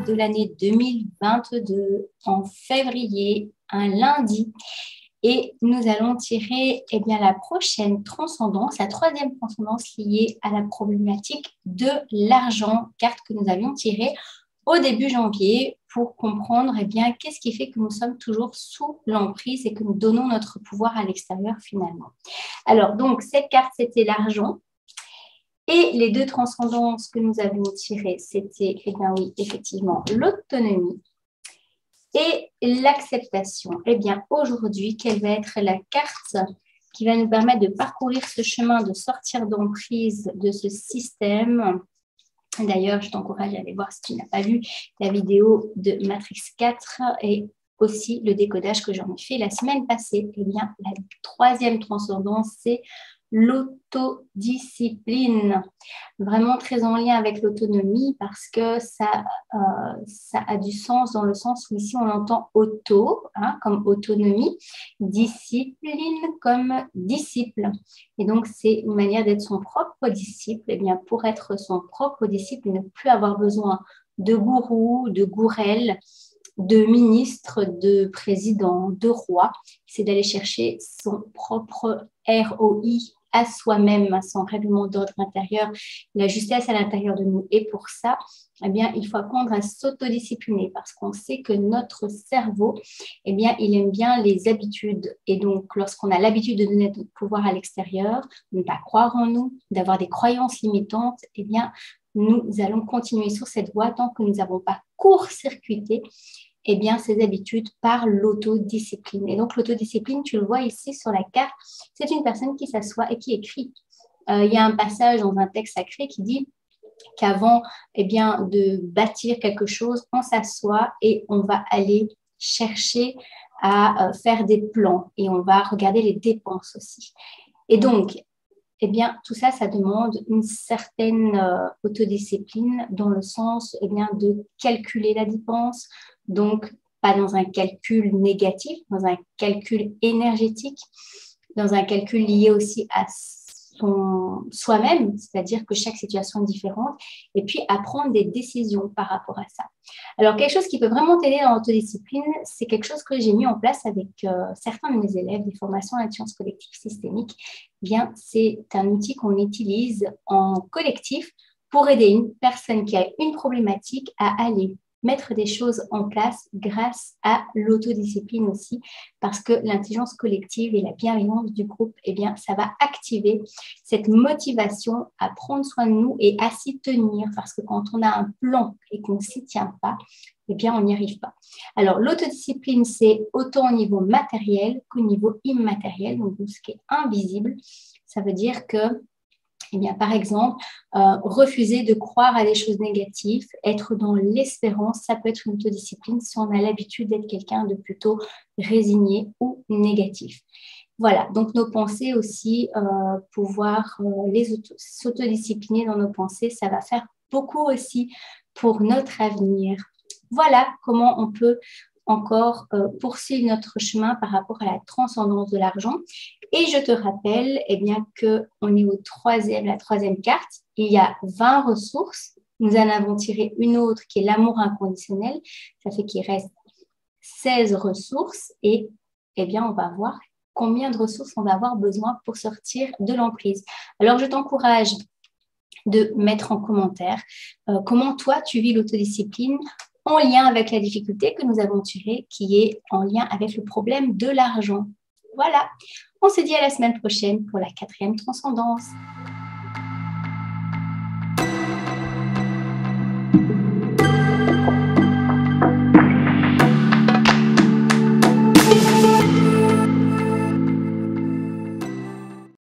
De l'année 2022 en février, un lundi, et nous allons tirer la prochaine transcendance, la troisième transcendance liée à la problématique de l'argent, carte que nous avions tirée au début janvier pour comprendre qu'est-ce qui fait que nous sommes toujours sous l'emprise et que nous donnons notre pouvoir à l'extérieur finalement. Alors donc cette carte c'était l'argent. Et les deux transcendances que nous avions tirées, c'était, effectivement, l'autonomie et l'acceptation. Aujourd'hui, quelle va être la carte qui va nous permettre de parcourir ce chemin, de sortir d'emprise de ce système? D'ailleurs, je t'encourage à aller voir si tu n'as pas vu la vidéo de Matrix 4 et aussi le décodage que j'en ai fait la semaine passée. La troisième transcendance, c'est l'autodiscipline, vraiment très en lien avec l'autonomie parce que ça a du sens dans le sens où ici on entend auto, comme autonomie, discipline comme disciple. Et donc c'est une manière d'être son propre disciple. Pour être son propre disciple, ne plus avoir besoin de gourou, de gourel, de ministre, de président, de roi, c'est d'aller chercher son propre ROI à soi-même, à son règlement d'ordre intérieur, la justesse à l'intérieur de nous. Et pour ça, il faut apprendre à s'autodiscipliner parce qu'on sait que notre cerveau, il aime bien les habitudes. Et donc, lorsqu'on a l'habitude de donner notre pouvoir à l'extérieur, de ne pas croire en nous, d'avoir des croyances limitantes, nous allons continuer sur cette voie tant que nous n'avons pas court-circuité ces habitudes par l'autodiscipline. Et donc, l'autodiscipline, tu le vois ici sur la carte, c'est une personne qui s'assoit et qui écrit. Il y a un passage dans un texte sacré qui dit qu'avant de bâtir quelque chose, on s'assoit et on va aller chercher à faire des plans et on va regarder les dépenses aussi. Et donc, tout ça, ça demande une certaine autodiscipline dans le sens de calculer la dépense, donc pas dans un calcul négatif, dans un calcul énergétique, dans un calcul lié aussi à soi-même, c'est-à-dire que chaque situation est différente, et puis à prendre des décisions par rapport à ça. Alors, quelque chose qui peut vraiment t'aider dans l'autodiscipline, c'est quelque chose que j'ai mis en place avec certains de mes élèves des formations en intelligence collective systémique. C'est un outil qu'on utilise en collectif pour aider une personne qui a une problématique à aller mettre des choses en place grâce à l'autodiscipline aussi, parce que l'intelligence collective et la bienveillance du groupe, ça va activer cette motivation à prendre soin de nous et à s'y tenir, parce que quand on a un plan et qu'on ne s'y tient pas, on n'y arrive pas. Alors, l'autodiscipline, c'est autant au niveau matériel qu'au niveau immatériel, donc ce qui est invisible. Ça veut dire que par exemple, refuser de croire à des choses négatives, être dans l'espérance, ça peut être une autodiscipline si on a l'habitude d'être quelqu'un de plutôt résigné ou négatif. Voilà, donc nos pensées aussi, pouvoir s'autodiscipliner dans nos pensées, ça va faire beaucoup aussi pour notre avenir. Voilà comment on peut encore poursuivre notre chemin par rapport à la transcendance de l'argent. Et je te rappelle qu'on est la troisième carte. Il y a 20 ressources. Nous en avons tiré une autre qui est l'amour inconditionnel. Ça fait qu'il reste 16 ressources. Et on va voir combien de ressources on va avoir besoin pour sortir de l'emprise. Alors, je t'encourage de mettre en commentaire comment toi, tu vis l'autodiscipline en lien avec la difficulté que nous avons tirée, qui est en lien avec le problème de l'argent. Voilà, on se dit à la semaine prochaine pour la 4e transcendance.